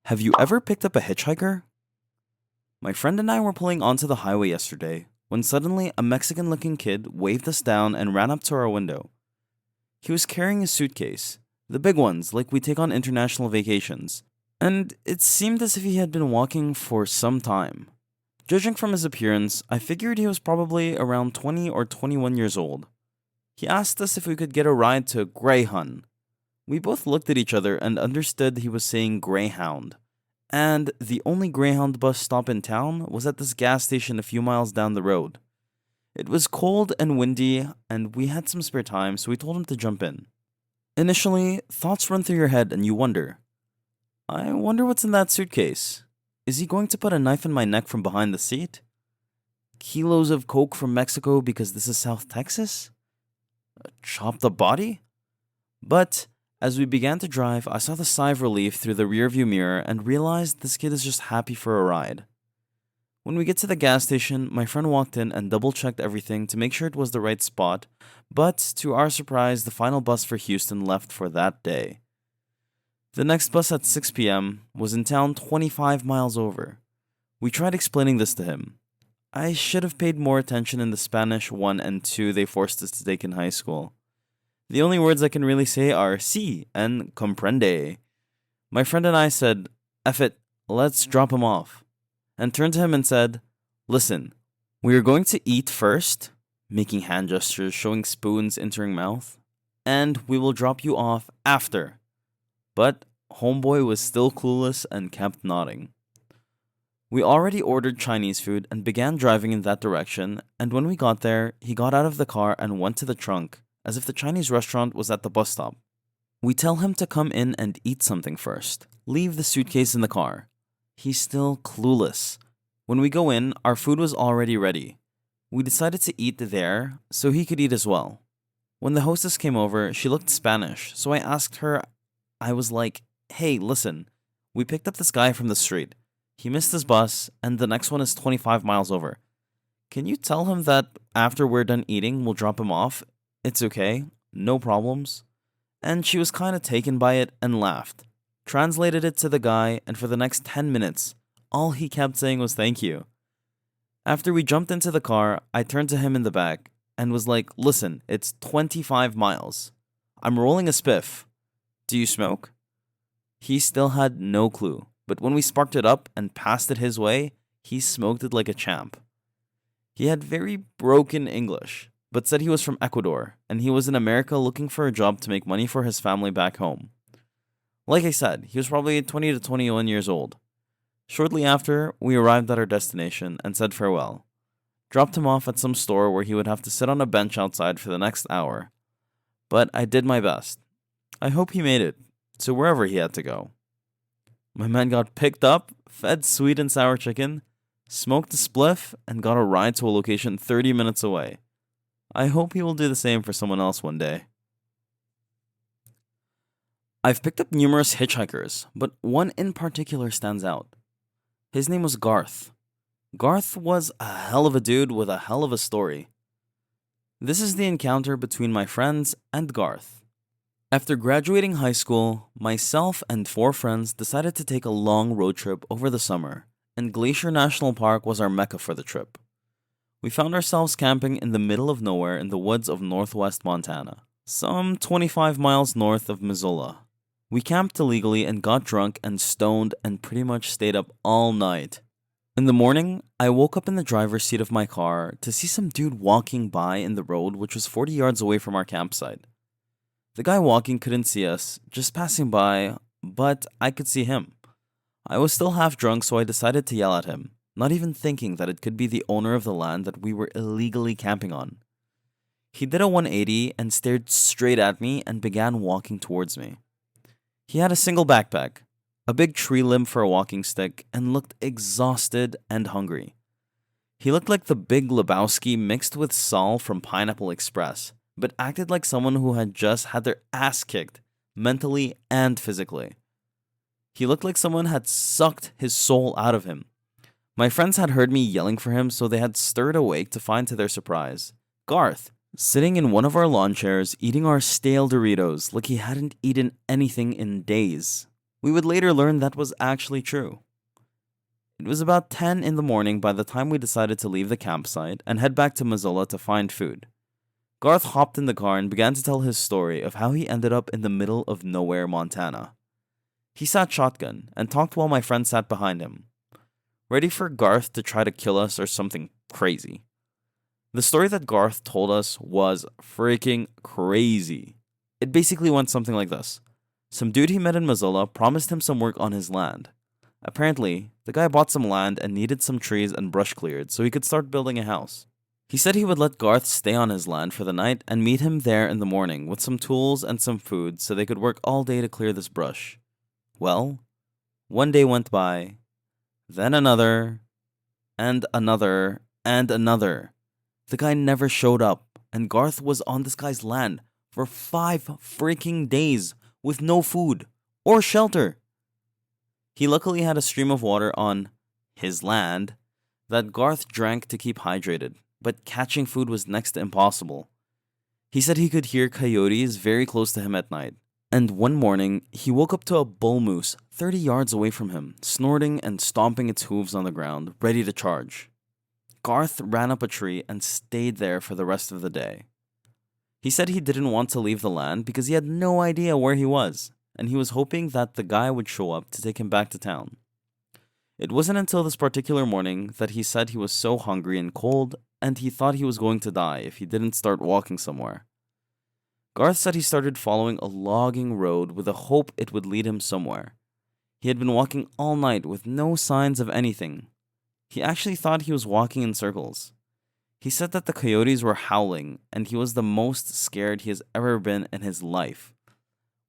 Have you ever picked up a hitchhiker? My friend and I were pulling onto the highway yesterday when suddenly a Mexican looking kid waved us down and ran up to our window. He was carrying a suitcase, the big ones like we take on international vacations, and it seemed as if he had been walking for some time. Judging from his appearance, I figured he was probably around 20 or 21 years old. He asked us if we could get a ride to Greyhound. We both looked at each other and understood he was saying Greyhound. And the only Greyhound bus stop in town was at this gas station a few miles down the road. It was cold and windy, and we had some spare time, so we told him to jump in. Initially, thoughts run through your head and you wonder, I wonder what's in that suitcase. Is he going to put a knife in my neck from behind the seat? Kilos of coke from Mexico because this is South Texas? Chopped up body? But as we began to drive, I saw the sigh of relief through the rearview mirror and realized this kid is just happy for a ride. When we get to the gas station, my friend walked in and double-checked everything to make sure it was the right spot, but to our surprise, the final bus for Houston left for that day. The next bus at 6 p.m. was in town 25 miles over. We tried explaining this to him. I should have paid more attention in the Spanish 1 and 2 they forced us to take in high school. The only words I can really say are sí and comprende. My friend and I said, F it, let's drop him off, and turned to him and said, listen, we are going to eat first, making hand gestures showing spoons entering mouth, and we will drop you off after. But homeboy was still clueless and kept nodding. We already ordered Chinese food and began driving in that direction, and when we got there, he got out of the car and went to the trunk, as if the Chinese restaurant was at the bus stop. We tell him to come in and eat something first. Leave the suitcase in the car. He's still clueless. When we go in, our food was already ready. We decided to eat there so he could eat as well. When the hostess came over, she looked Spanish, so I asked her, I was like, hey, listen, we picked up this guy from the street. He missed his bus, and the next one is 25 miles over. Can you tell him that after we're done eating, we'll drop him off? It's okay, no problems. And she was kind of taken by it and laughed. Translated it to the guy, and for the next 10 minutes, all he kept saying was thank you. After we jumped into the car, I turned to him in the back and was like, listen, it's 25 miles. I'm rolling a spiff. Do you smoke? He still had no clue, but when we sparked it up and passed it his way, he smoked it like a champ. He had very broken English, but said he was from Ecuador, and he was in America looking for a job to make money for his family back home. Like I said, he was probably 20 to 21 years old. Shortly after, we arrived at our destination and said farewell. Dropped him off at some store where he would have to sit on a bench outside for the next hour. But I did my best. I hope he made it to wherever he had to go. My man got picked up, fed sweet and sour chicken, smoked a spliff, and got a ride to a location 30 minutes away. I hope he will do the same for someone else one day. I've picked up numerous hitchhikers, but one in particular stands out. His name was Garth. Garth was a hell of a dude with a hell of a story. This is the encounter between my friends and Garth. After graduating high school, myself and 4 friends decided to take a long road trip over the summer, and Glacier National Park was our mecca for the trip. We found ourselves camping in the middle of nowhere in the woods of northwest Montana, some 25 miles north of Missoula. We camped illegally and got drunk and stoned and pretty much stayed up all night. In the morning, I woke up in the driver's seat of my car to see some dude walking by in the road which was 40 yards away from our campsite. The guy walking couldn't see us, just passing by, but I could see him. I was still half drunk, so I decided to yell at him, not even thinking that it could be the owner of the land that we were illegally camping on. He did a 180 and stared straight at me and began walking towards me. He had a single backpack, a big tree limb for a walking stick, and looked exhausted and hungry. He looked like the Big Lebowski mixed with Saul from Pineapple Express, but acted like someone who had just had their ass kicked, mentally and physically. He looked like someone had sucked his soul out of him. My friends had heard me yelling for him, so they had stirred awake to find to their surprise Garth, sitting in one of our lawn chairs eating our stale Doritos like he hadn't eaten anything in days. We would later learn that was actually true. It was about 10 in the morning by the time we decided to leave the campsite and head back to Missoula to find food. Garth hopped in the car and began to tell his story of how he ended up in the middle of nowhere, Montana. He sat shotgun and talked while my friend sat behind him, ready for Garth to try to kill us or something crazy. The story that Garth told us was freaking crazy. It basically went something like this. Some dude he met in Missoula promised him some work on his land. Apparently, the guy bought some land and needed some trees and brush cleared so he could start building a house. He said he would let Garth stay on his land for the night and meet him there in the morning with some tools and some food so they could work all day to clear this brush. Well, one day went by, then another, and another, and another. The guy never showed up, and Garth was on this guy's land for 5 freaking days with no food or shelter. He luckily had a stream of water on his land that Garth drank to keep hydrated, but catching food was next to impossible. He said he could hear coyotes very close to him at night, and one morning he woke up to a bull moose 30 yards away from him, snorting and stomping its hooves on the ground, ready to charge. Garth ran up a tree and stayed there for the rest of the day. He said he didn't want to leave the land because he had no idea where he was, and he was hoping that the guy would show up to take him back to town. It wasn't until this particular morning that he said he was so hungry and cold, and he thought he was going to die if he didn't start walking somewhere. Garth said he started following a logging road with a hope it would lead him somewhere. He had been walking all night with no signs of anything. He actually thought he was walking in circles. He said that the coyotes were howling, and he was the most scared he has ever been in his life.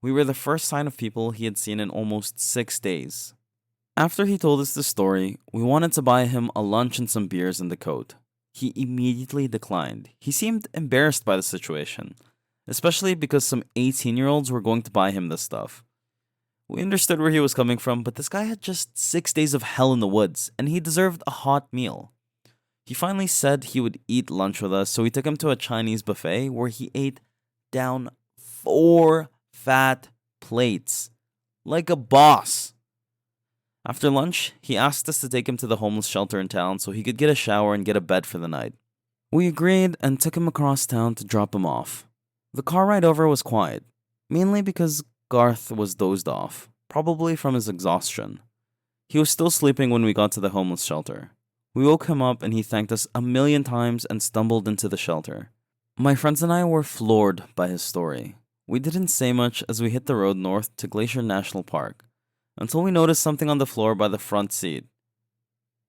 We were the first sign of people he had seen in almost 6 days. After he told us the story, we wanted to buy him a lunch and some beers in the coat. He immediately declined. He seemed embarrassed by the situation, especially because some 18-year-olds were going to buy him this stuff. We understood where he was coming from, but this guy had just 6 days of hell in the woods, and he deserved a hot meal. He finally said he would eat lunch with us, so we took him to a Chinese buffet where he ate down 4 fat plates, like a boss. After lunch, he asked us to take him to the homeless shelter in town so he could get a shower and get a bed for the night. We agreed and took him across town to drop him off. The car ride over was quiet, mainly because Garth was dozed off, probably from his exhaustion. He was still sleeping when we got to the homeless shelter. We woke him up and he thanked us a million times and stumbled into the shelter. My friends and I were floored by his story. We didn't say much as we hit the road north to Glacier National Park, until we noticed something on the floor by the front seat.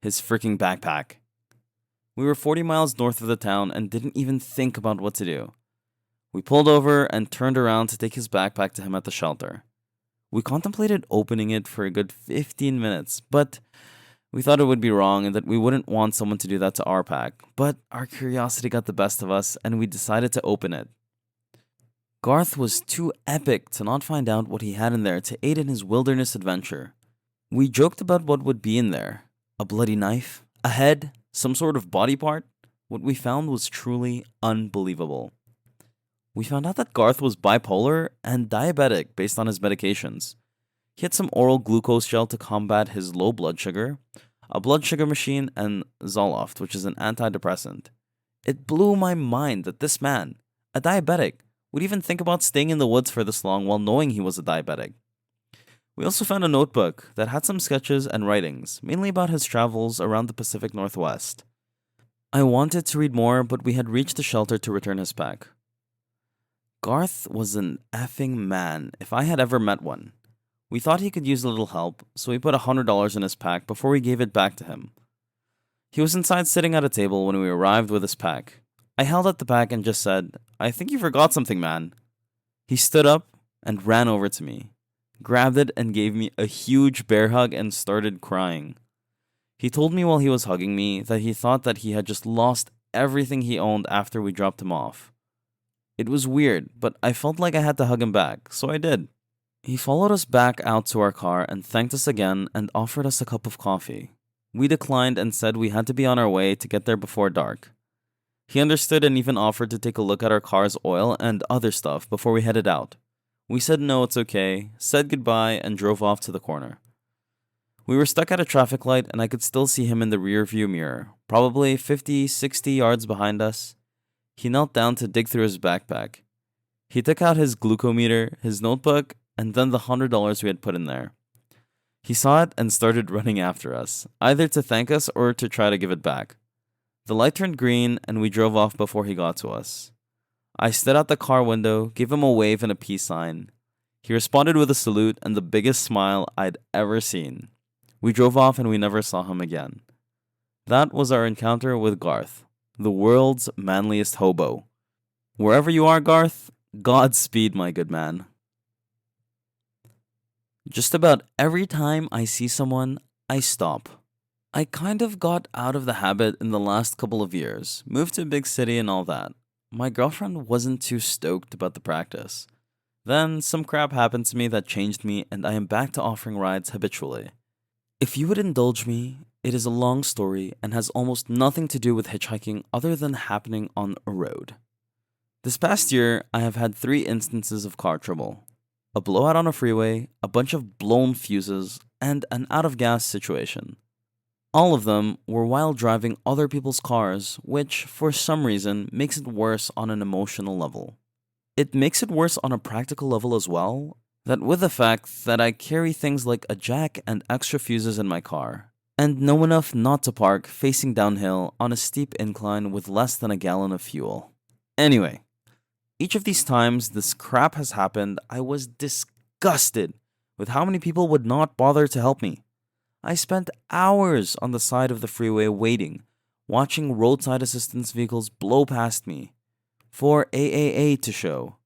His freaking backpack. We were 40 miles north of the town and didn't even think about what to do. We pulled over and turned around to take his backpack to him at the shelter. We contemplated opening it for a good 15 minutes, but we thought it would be wrong and that we wouldn't want someone to do that to our pack. But our curiosity got the best of us and we decided to open it. Garth was too epic to not find out what he had in there to aid in his wilderness adventure. We joked about what would be in there. A bloody knife? A head? Some sort of body part? What we found was truly unbelievable. We found out that Garth was bipolar and diabetic based on his medications. He had some oral glucose gel to combat his low blood sugar, a blood sugar machine, and Zoloft, which is an antidepressant. It blew my mind that this man, a diabetic, would even think about staying in the woods for this long while knowing he was a diabetic. We also found a notebook that had some sketches and writings, mainly about his travels around the Pacific Northwest. I wanted to read more, but we had reached the shelter to return his pack. Garth was an effing man if I had ever met one. We thought he could use a little help, so we put $100 in his pack before we gave it back to him. He was inside sitting at a table when we arrived with his pack. I held out the pack and just said, "I think you forgot something, man." He stood up and ran over to me, grabbed it and gave me a huge bear hug and started crying. He told me while he was hugging me that he thought that he had just lost everything he owned after we dropped him off. It was weird, but I felt like I had to hug him back, so I did. He followed us back out to our car and thanked us again and offered us a cup of coffee. We declined and said we had to be on our way to get there before dark. He understood and even offered to take a look at our car's oil and other stuff before we headed out. We said no, it's okay, said goodbye, and drove off to the corner. We were stuck at a traffic light, and I could still see him in the rearview mirror, probably 50, 60 yards behind us. He knelt down to dig through his backpack. He took out his glucometer, his notebook, and then the $100 we had put in there. He saw it and started running after us, either to thank us or to try to give it back. The light turned green, and we drove off before he got to us. I stood out the car window, gave him a wave and a peace sign. He responded with a salute and the biggest smile I'd ever seen. We drove off and we never saw him again. That was our encounter with Garth, the world's manliest hobo. Wherever you are, Garth, Godspeed, my good man. Just about every time I see someone, I stop. I kind of got out of the habit in the last couple of years, moved to a big city and all that. My girlfriend wasn't too stoked about the practice. Then some crap happened to me that changed me, and I am back to offering rides habitually. If you would indulge me, it is a long story and has almost nothing to do with hitchhiking other than happening on a road. This past year, I have had 3 instances of car trouble. A blowout on a freeway, a bunch of blown fuses, and an out-of-gas situation. All of them were while driving other people's cars, which, for some reason, makes it worse on an emotional level. It makes it worse on a practical level as well, that with the fact that I carry things like a jack and extra fuses in my car, and know enough not to park facing downhill on a steep incline with less than a gallon of fuel. Anyway, each of these times this crap has happened, I was disgusted with how many people would not bother to help me. I spent hours on the side of the freeway waiting, watching roadside assistance vehicles blow past me, for AAA to show.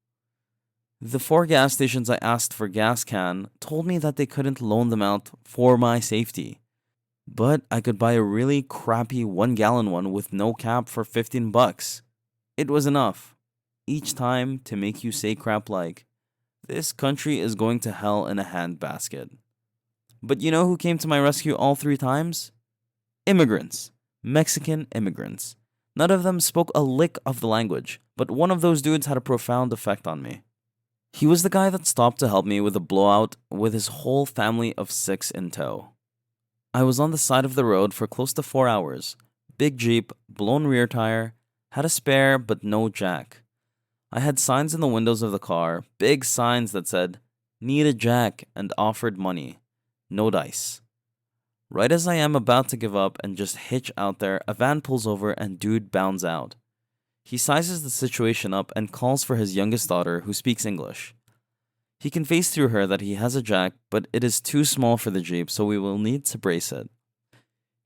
The 4 gas stations I asked for gas can told me that they couldn't loan them out for my safety. But I could buy a really crappy 1-gallon one with no cap for $15. It was enough, each time, to make you say crap like, "This country is going to hell in a handbasket." But you know who came to my rescue all 3 times? Immigrants. Mexican immigrants. None of them spoke a lick of the language, but one of those dudes had a profound effect on me. He was the guy that stopped to help me with a blowout with his whole family of 6 in tow. I was on the side of the road for close to 4 hours. Big Jeep, blown rear tire, had a spare but no jack. I had signs in the windows of the car, big signs that said, "Need a jack," and offered money. No dice. Right as I am about to give up and just hitch out there, a van pulls over and dude bounds out. He sizes the situation up and calls for his youngest daughter, who speaks English. He conveys through her that he has a jack, but it is too small for the Jeep, so we will need to brace it.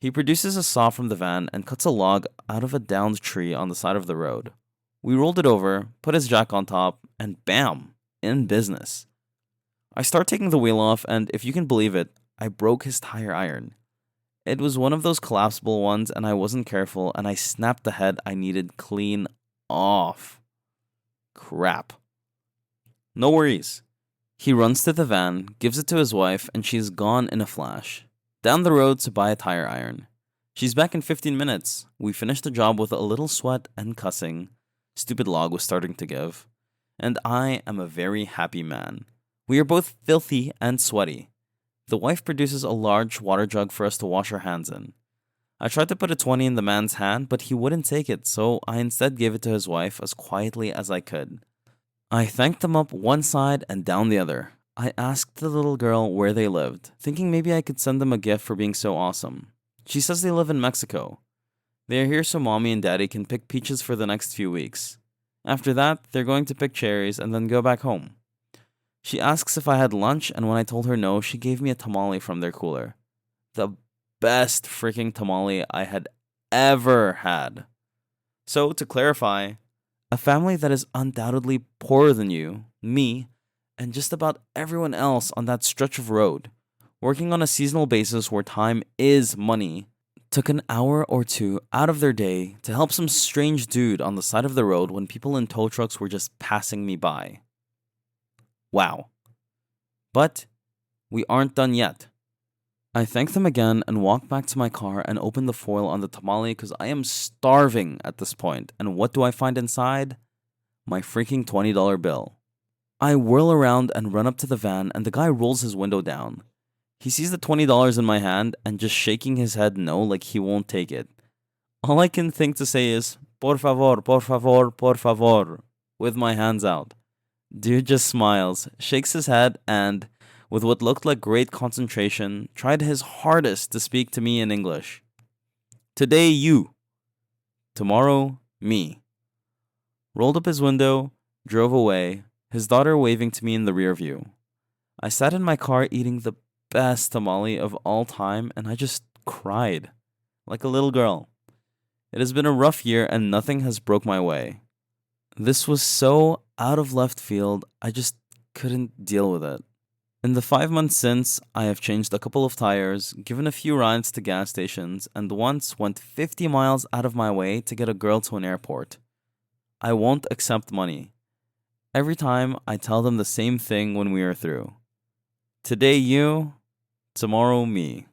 He produces a saw from the van and cuts a log out of a downed tree on the side of the road. We rolled it over, put his jack on top, and bam, in business. I start taking the wheel off, and if you can believe it, I broke his tire iron. It was one of those collapsible ones, and I wasn't careful, and I snapped the head I needed clean off. Crap. No worries. He runs to the van, gives it to his wife, and she's gone in a flash. Down the road to buy a tire iron. She's back in 15 minutes. We finished the job with a little sweat and cussing. Stupid log was starting to give. And I am a very happy man. We are both filthy and sweaty. The wife produces a large water jug for us to wash our hands in. I tried to put a 20 in the man's hand, but he wouldn't take it, so I instead gave it to his wife as quietly as I could. I thanked them up one side and down the other. I asked the little girl where they lived, thinking maybe I could send them a gift for being so awesome. She says they live in Mexico. They are here so mommy and daddy can pick peaches for the next few weeks. After that, they're going to pick cherries and then go back home. She asks if I had lunch, and when I told her no, she gave me a tamale from their cooler. The best freaking tamale I had ever had. So, to clarify, a family that is undoubtedly poorer than you, me, and just about everyone else on that stretch of road, working on a seasonal basis where time is money, took an hour or 2 out of their day to help some strange dude on the side of the road when people in tow trucks were just passing me by. Wow. But we aren't done yet. I thank them again and walk back to my car and open the foil on the tamale because I am starving at this point. And what do I find inside? My freaking $20 bill. I whirl around and run up to the van, and the guy rolls his window down. He sees the $20 in my hand and just shaking his head no like he won't take it. All I can think to say is, por favor, por favor, with my hands out. Dude just smiles, shakes his head, and, with what looked like great concentration, tried his hardest to speak to me in English. Today, you. Tomorrow, me. Rolled up his window, drove away, his daughter waving to me in the rear view. I sat in my car eating the best tamale of all time, and I just cried. Like a little girl. It has been a rough year, and nothing has broke my way. This was so out of left field, I just couldn't deal with it. In the 5 months since, I have changed a couple of tires, given a few rides to gas stations, and once went 50 miles out of my way to get a girl to an airport. I won't accept money. Every time, I tell them the same thing when we are through. Today you, tomorrow me.